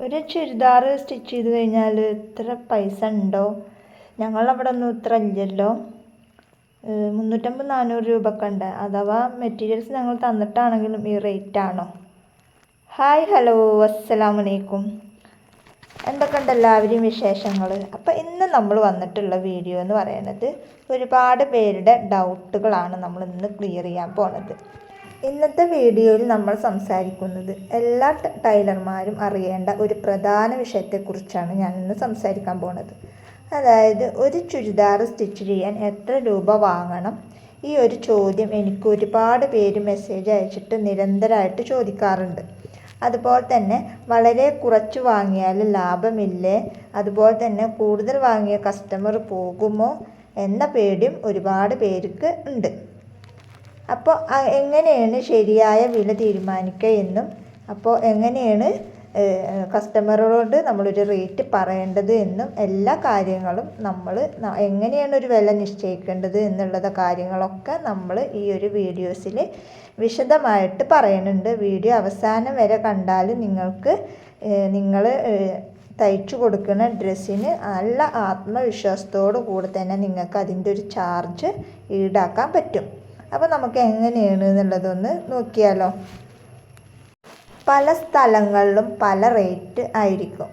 ഒരു ചുരിദാർ സ്റ്റിച്ച് ചെയ്ത് കഴിഞ്ഞാൽ ഇത്ര പൈസ ഉണ്ടോ? ഞങ്ങളവിടെ ഒന്നും ഇത്ര ഇല്ലല്ലോ. 350-400 രൂപയൊക്കെ ഉണ്ട്. അഥവാ മെറ്റീരിയൽസ് ഞങ്ങൾ തന്നിട്ടാണെങ്കിലും ഈ റേറ്റ് ആണോ? ഹായ്, ഹലോ, അസ്സലാമലൈക്കും. എന്തൊക്കെയുണ്ട് എല്ലാവരെയും വിശേഷങ്ങൾ? അപ്പോൾ ഇന്ന് നമ്മൾ വന്നിട്ടുള്ള വീഡിയോ എന്ന് പറയുന്നത് ഒരുപാട് പേരുടെ ഡൗട്ടുകളാണ് നമ്മൾ ഇന്ന് ക്ലിയർ ചെയ്യാൻ പോണത്. ഇന്നത്തെ വീഡിയോയിൽ നമ്മൾ സംസാരിക്കുന്നത് എല്ലാ ടൈലർമാരും അറിയേണ്ട ഒരു പ്രധാന വിഷയത്തെക്കുറിച്ചാണ് ഞാൻ ഇന്ന് സംസാരിക്കാൻ പോണത്. അതായത് ഒരു ചുരിദാർ സ്റ്റിച്ച് ചെയ്യാൻ എത്ര രൂപ വാങ്ങണം? ഈ ഒരു ചോദ്യം എനിക്ക് ഒരുപാട് പേര് മെസ്സേജ് അയച്ചിട്ട് നിരന്തരമായിട്ട് ചോദിക്കാറുണ്ട്. അതുപോലെ തന്നെ വളരെ കുറച്ച് വാങ്ങിയാൽ ലാഭമില്ലേ? അതുപോലെ തന്നെ കൂടുതൽ വാങ്ങിയ കസ്റ്റമർ പോകുമോ എന്ന പേടിയും ഒരുപാട് പേർക്ക് ഉണ്ട്. അപ്പോൾ എങ്ങനെയാണ് ശരിയായ വില തീരുമാനിക്കുക എന്നും, അപ്പോൾ എങ്ങനെയാണ് കസ്റ്റമറോട് നമ്മളൊരു റേറ്റ് പറയേണ്ടത് എന്നും എല്ലാ കാര്യങ്ങളും നമ്മൾ എങ്ങനെയാണ് ഒരു വില നിശ്ചയിക്കേണ്ടത് എന്നുള്ള കാര്യങ്ങളൊക്കെ നമ്മൾ ഈ ഒരു വീഡിയോസിൽ വിശദമായിട്ട് പറയുന്നുണ്ട്. വീഡിയോ അവസാനം വരെ കണ്ടാൽ നിങ്ങൾക്ക് നിങ്ങൾ തയ്ച്ചു കൊടുക്കുന്ന ഡ്രസ്സിന് നല്ല ആത്മവിശ്വാസത്തോടു കൂടി തന്നെ നിങ്ങൾക്ക് അതിൻ്റെ ഒരു ചാർജ് ഈടാക്കാൻ പറ്റും. അപ്പോൾ നമുക്ക് എങ്ങനെയാണ് എന്നുള്ളതൊന്ന് നോക്കിയാലോ. പല സ്ഥലങ്ങളിലും പല റേറ്റ് ആയിരിക്കും.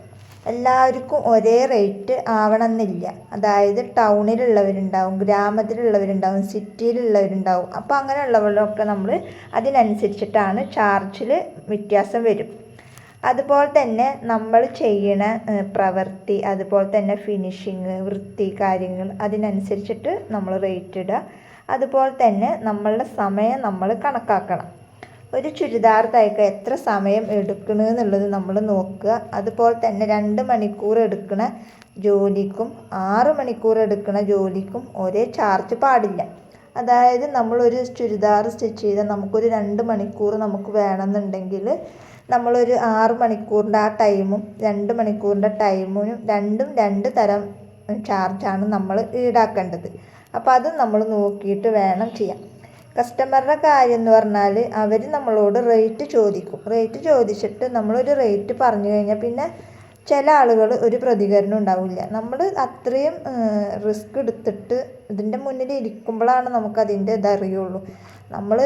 എല്ലാവർക്കും ഒരേ റേറ്റ് ആവണമെന്നില്ല. അതായത് ടൗണിലുള്ളവരുണ്ടാവും, ഗ്രാമത്തിലുള്ളവരുണ്ടാവും, സിറ്റിയിലുള്ളവരുണ്ടാവും. അപ്പോൾ അങ്ങനെയുള്ളവരൊക്കെ നമ്മൾ അതിനനുസരിച്ചിട്ടാണ് ചാർജിൽ വ്യത്യാസം വരും. അതുപോലെ തന്നെ നമ്മൾ ചെയ്യണ പ്രവൃത്തി, അതുപോലെ തന്നെ ഫിനിഷിങ്, വൃത്തി കാര്യങ്ങൾ അതിനനുസരിച്ചിട്ട് നമ്മൾ റേറ്റ് ഇടുക. അതുപോലെ തന്നെ നമ്മളുടെ സമയം നമ്മൾ കണക്കാക്കണം. ഒരു ചുരിദാർ തയ്ക്കാൻ എത്ര സമയം എടുക്കണമെന്നുള്ളത് നമ്മൾ നോക്കുക. അതുപോലെ തന്നെ 2 മണിക്കൂർ എടുക്കുന്ന ജോലിക്കും 6 മണിക്കൂർ എടുക്കുന്ന ജോലിക്കും ഒരേ ചാർജ് പാടില്ല. അതായത് നമ്മളൊരു ചുരിദാർ സ്റ്റിച്ച് ചെയ്താൽ നമുക്കൊരു 2 മണിക്കൂർ നമുക്ക് വേണമെന്നുണ്ടെങ്കിൽ നമ്മളൊരു 6 മണിക്കൂറിൻ്റെ ആ ടൈമും 2 മണിക്കൂറിൻ്റെ ടൈമിനും രണ്ടും 2 തരം ചാർജാണ് നമ്മൾ ഈടാക്കേണ്ടത്. അപ്പോൾ അത് നമ്മൾ നോക്കിയിട്ട് വേണം ചെയ്യാൻ. കസ്റ്റമറുടെ കാര്യം എന്ന് പറഞ്ഞാൽ അവർ നമ്മളോട് റേറ്റ് ചോദിക്കും. റേറ്റ് ചോദിച്ചിട്ട് നമ്മളൊരു റേറ്റ് പറഞ്ഞു കഴിഞ്ഞാൽ പിന്നെ ചില ആളുകൾ ഒരു പ്രതികരണം ഉണ്ടാവില്ല. നമ്മൾ അത്രയും റിസ്ക് എടുത്തിട്ട് ഇതിൻ്റെ മുന്നിൽ ഇരിക്കുമ്പോഴാണ് നമുക്കതിൻ്റെ ഇതറിയുള്ളൂ. നമ്മൾ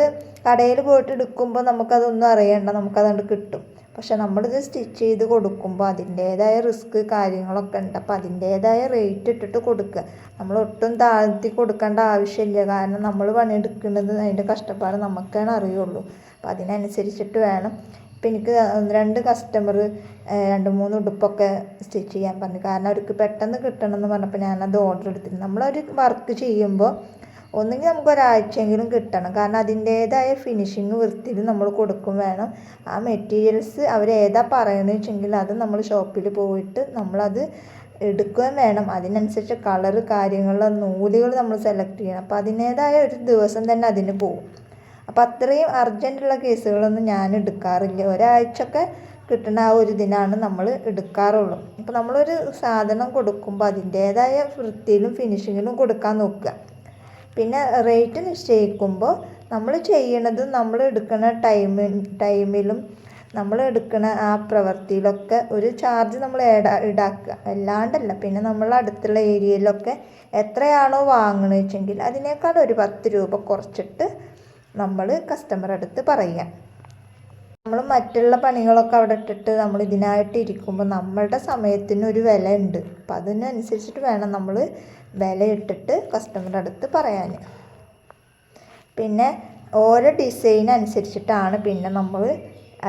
കടയിൽ പോയിട്ട് എടുക്കുമ്പോൾ നമുക്കതൊന്നും അറിയണ്ട, നമുക്കതുകൊണ്ട് കിട്ടും. പക്ഷെ നമ്മളിത് സ്റ്റിച്ച് ചെയ്ത് കൊടുക്കുമ്പോൾ അതിൻ്റേതായ റിസ്ക് കാര്യങ്ങളൊക്കെ ഉണ്ട്. അപ്പോൾ അതിൻ്റേതായ റേറ്റ് ഇട്ടിട്ട് കൊടുക്കുക. നമ്മൾ ഒട്ടും താഴ്ത്തി കൊടുക്കേണ്ട ആവശ്യമില്ല. കാരണം നമ്മൾ പണിയെടുക്കുന്നത് അതിൻ്റെ കഷ്ടപ്പാട് നമുക്കാണ് അറിയുള്ളൂ. അപ്പോൾ അതിനനുസരിച്ചിട്ട് വേണം. ഇപ്പം എനിക്ക് 2 കസ്റ്റമർ 2-3 ഉടുപ്പൊക്കെ സ്റ്റിച്ച് ചെയ്യാൻ പറഞ്ഞു. കാരണം അവർക്ക് പെട്ടെന്ന് കിട്ടണം എന്ന് പറഞ്ഞപ്പോൾ ഞാനത് ഓർഡർ എടുത്തിരുന്നു. നമ്മളൊരു വർക്ക് ചെയ്യുമ്പോൾ ഒന്നുകിൽ നമുക്ക് ഒരാഴ്ചയെങ്കിലും കിട്ടണം. കാരണം അതിൻ്റേതായ ഫിനിഷിങ് വൃത്തിയിൽ നമ്മൾ കൊടുക്കും വേണം. ആ മെറ്റീരിയൽസ് അവരേതാ പറയണമെന്ന് വെച്ചെങ്കിൽ അത് നമ്മൾ ഷോപ്പിൽ പോയിട്ട് നമ്മളത് എടുക്കുകയും വേണം. അതിനനുസരിച്ച് കളറ് കാര്യങ്ങൾ നൂലുകൾ നമ്മൾ സെലക്ട് ചെയ്യണം. അപ്പോൾ അതിൻ്റേതായ ഒരു ദിവസം തന്നെ അതിന് പോകും. അപ്പോൾ അത്രയും അർജൻറ്റുള്ള കേസുകളൊന്നും ഞാൻ എടുക്കാറില്ല. ഒരാഴ്ചയൊക്കെ കിട്ടുന്ന ആ ഒരു ദിനാണ് നമ്മൾ എടുക്കാറുള്ളൂ. അപ്പോൾ നമ്മളൊരു സാധനം കൊടുക്കുമ്പോൾ അതിൻ്റേതായ വൃത്തിയിലും ഫിനിഷിങ്ങിലും കൊടുക്കാൻ നോക്കുക. പിന്നെ റേറ്റ് നിശ്ചയിക്കുമ്പോൾ നമ്മൾ ചെയ്യണത് നമ്മൾ എടുക്കുന്ന ടൈമിലും നമ്മൾ എടുക്കുന്ന ആ പ്രവൃത്തിയിലൊക്കെ ഒരു ചാർജ് നമ്മൾ ഈടാക്കുക. അല്ലാണ്ടല്ല. പിന്നെ നമ്മൾ അടുത്തുള്ള ഏരിയയിലൊക്കെ എത്രയാണോ വാങ്ങണമെന്ന് വെച്ചെങ്കിൽ അതിനേക്കാൾ ഒരു 10 രൂപ കുറച്ചിട്ട് നമ്മൾ കസ്റ്റമറുടെ അടുത്ത് പറയുക. നമ്മൾ മറ്റുള്ള പണികളൊക്കെ അവിടെ ഇട്ടിട്ട് നമ്മൾ ഇതിനായിട്ട് ഇരിക്കുമ്പോൾ നമ്മളുടെ സമയത്തിനൊരു വില ഉണ്ട്. അപ്പം അതിനനുസരിച്ചിട്ട് വേണം നമ്മൾ വില ഇട്ടിട്ട് കസ്റ്റമറുടെ അടുത്ത് പറയാൻ. പിന്നെ ഓരോ ഡിസൈൻ അനുസരിച്ചിട്ടാണ് പിന്നെ നമ്മൾ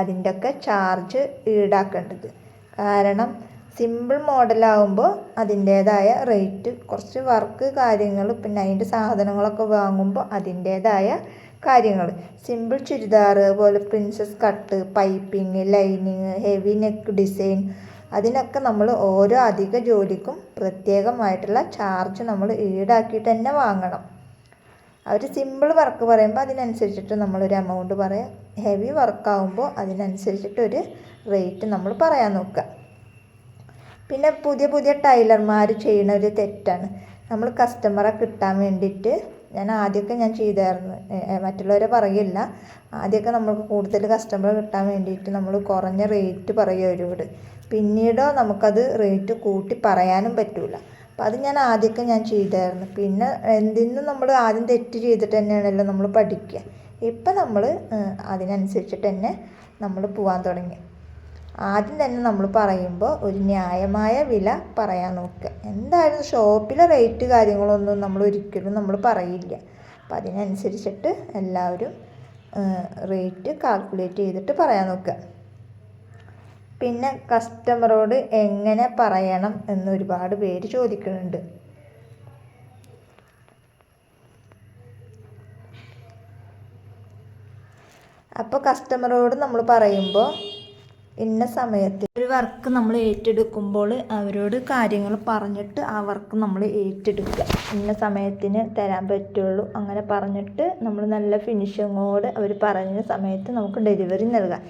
അതിൻ്റെയൊക്കെ ചാർജ് ഈടാക്കേണ്ടത്. കാരണം സിമ്പിൾ മോഡലാകുമ്പോൾ അതിൻ്റേതായ റേറ്റ്, കുറച്ച് വർക്ക് കാര്യങ്ങൾ പിന്നെ അതിൻ്റെ സാധനങ്ങളൊക്കെ വാങ്ങുമ്പോൾ അതിൻ്റേതായ കാര്യങ്ങൾ. സിമ്പിൾ ചുരിദാർ പോലെ princess cut, piping, lining, heavy neck design അതിനൊക്കെ നമ്മൾ ഓരോ അധിക ജോലിക്കും പ്രത്യേകമായിട്ടുള്ള ചാർജ് നമ്മൾ ഈടാക്കിയിട്ട് തന്നെ വാങ്ങണം. അവർ സിമ്പിൾ വർക്ക് പറയുമ്പോൾ അതിനനുസരിച്ചിട്ട് നമ്മളൊരു എമൗണ്ട് പറയാം. ഹെവി വർക്കാകുമ്പോൾ അതിനനുസരിച്ചിട്ടൊരു റേറ്റ് നമ്മൾ പറയാൻ നോക്കുക. പിന്നെ പുതിയ ടൈലർമാർ ചെയ്യുന്ന ഒരു തെറ്റാണ്. നമ്മൾ കസ്റ്റമറെ കിട്ടാൻ വേണ്ടിയിട്ട് ഞാൻ ചെയ്തായിരുന്നു, മറ്റുള്ളവരെ പറയില്ല. ആദ്യമൊക്കെ നമുക്ക് കൂടുതൽ കസ്റ്റമർ കിട്ടാൻ വേണ്ടിയിട്ട് നമ്മൾ കുറഞ്ഞ റേറ്റ് പറയും അവരോട്. പിന്നീടോ നമുക്കത് റേറ്റ് കൂട്ടി പറയാനും പറ്റില്ല. അപ്പോൾ അത് ഞാൻ ആദ്യമൊക്കെ ഞാൻ ചെയ്തായിരുന്നു. പിന്നെ എന്തിനും നമ്മൾ ആദ്യം തെറ്റ് ചെയ്തിട്ട് തന്നെയാണല്ലോ നമ്മൾ പഠിക്കുക. ഇപ്പം നമ്മൾ അതിനനുസരിച്ചിട്ട് തന്നെ നമ്മൾ പോകാൻ തുടങ്ങി. ആദ്യം തന്നെ നമ്മൾ പറയുമ്പോൾ ഒരു ന്യായമായ വില പറയാൻ നോക്കുക. എന്തായാലും ഷോപ്പിലെ റേറ്റ് കാര്യങ്ങളൊന്നും നമ്മൾ ഒരിക്കലും നമ്മൾ പറയില്ല. അപ്പം അതിനനുസരിച്ചിട്ട് എല്ലാവരും റേറ്റ് കാൽക്കുലേറ്റ് ചെയ്തിട്ട് പറയാൻ നോക്കുക. പിന്നെ കസ്റ്റമറോട് എങ്ങനെ പറയണം എന്ന് ഒരുപാട് പേര് ചോദിക്കുന്നുണ്ട്. അപ്പോൾ കസ്റ്റമറോട് നമ്മൾ പറയുമ്പോൾ ഇന്ന സമയത്ത് ഒരു വർക്ക് നമ്മൾ ഏറ്റെടുക്കുമ്പോൾ അവരോട് കാര്യങ്ങൾ പറഞ്ഞിട്ട് ആ വർക്ക് നമ്മൾ ഏറ്റെടുക്കുക. ഇന്ന സമയത്തിന് തരാൻ പറ്റുള്ളൂ അങ്ങനെ പറഞ്ഞിട്ട് നമ്മൾ നല്ല ഫിനിഷിങ്ങോട് അവർ പറഞ്ഞ സമയത്ത് നമുക്ക് ഡെലിവറി നൽകുക.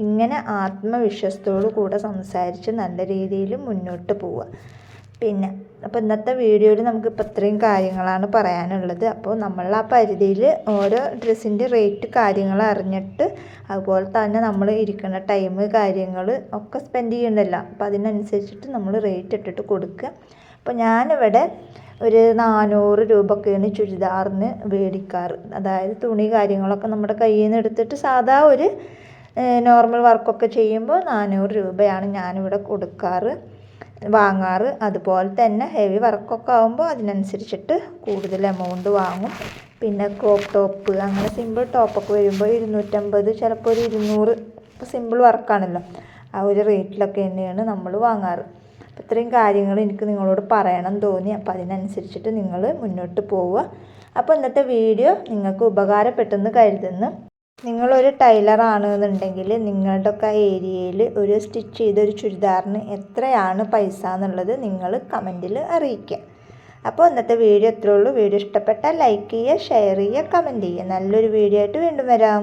ഇങ്ങനെ ആത്മവിശ്വാസത്തോടു കൂടെ സംസാരിച്ച് നല്ല രീതിയിൽ മുന്നോട്ട് പോവുക. പിന്നെ അപ്പോൾ ഇന്നത്തെ വീഡിയോയിൽ നമുക്കിപ്പോൾ ഇത്രയും കാര്യങ്ങളാണ് പറയാനുള്ളത്. അപ്പോൾ നമ്മൾ ആ പരിധിയിൽ ഓരോ ഡ്രസ്സിൻ്റെ റേറ്റ് കാര്യങ്ങൾ അറിഞ്ഞിട്ട് അതുപോലെ തന്നെ നമ്മൾ ഇരിക്കുന്ന ടൈം കാര്യങ്ങൾ ഒക്കെ സ്പെൻഡ് ചെയ്യണ്ടല്ലോ. അപ്പോൾ അതിനനുസരിച്ചിട്ട് നമ്മൾ റേറ്റ് ഇട്ടിട്ട് കൊടുക്കുക. അപ്പോൾ ഞാനിവിടെ ഒരു 400 രൂപയൊക്കെയാണ് ചുരിദാറിന് മേടിക്കാറ്. അതായത് തുണി കാര്യങ്ങളൊക്കെ നമ്മുടെ കയ്യിൽ നിന്ന് എടുത്തിട്ട് സാധാ ഒരു നോർമൽ വർക്കൊക്കെ ചെയ്യുമ്പോൾ 400 രൂപയാണ് ഞാനിവിടെ വാങ്ങാറ്. അതുപോലെ തന്നെ ഹെവി വർക്കൊക്കെ ആകുമ്പോൾ അതിനനുസരിച്ചിട്ട് കൂടുതൽ എമൗണ്ട് വാങ്ങും. പിന്നെ ക്രോപ്പ് ടോപ്പ് അങ്ങനെ സിമ്പിൾ ടോപ്പൊക്കെ വരുമ്പോൾ 250, ചിലപ്പോൾ ഒരു 200. ഇപ്പോൾ സിമ്പിൾ വർക്കാണല്ലോ, ആ ഒരു റേറ്റിലൊക്കെ തന്നെയാണ് നമ്മൾ വാങ്ങാറ്. അപ്പോൾ ഇത്രയും കാര്യങ്ങൾ എനിക്ക് നിങ്ങളോട് പറയണം തോന്നി. അപ്പോൾ അതിനനുസരിച്ചിട്ട് നിങ്ങൾ മുന്നോട്ട് പോവുക. അപ്പോൾ ഇന്നത്തെ വീഡിയോ നിങ്ങൾക്ക് ഉപകാരപ്പെട്ടെന്ന് കരുതുന്നു. നിങ്ങളൊരു ടൈലറാണ് എന്നുണ്ടെങ്കിൽ നിങ്ങളുടെയൊക്കെ ഏരിയയിൽ ഒരു സ്റ്റിച്ച് ചെയ്തൊരു ചുരിദാറിന് എത്രയാണ് പൈസ എന്നുള്ളത് നിങ്ങൾ കമൻറ്റിൽ അറിയിക്കുക. അപ്പോൾ ഇന്നത്തെ വീഡിയോ ഇത്രയേ ഉള്ളൂ. വീഡിയോ ഇഷ്ടപ്പെട്ടാൽ ലൈക്ക് ചെയ്യുക, ഷെയർ ചെയ്യുക, കമൻറ്റ് ചെയ്യുക. നല്ലൊരു വീഡിയോ ആയിട്ട് വീണ്ടും വരാം.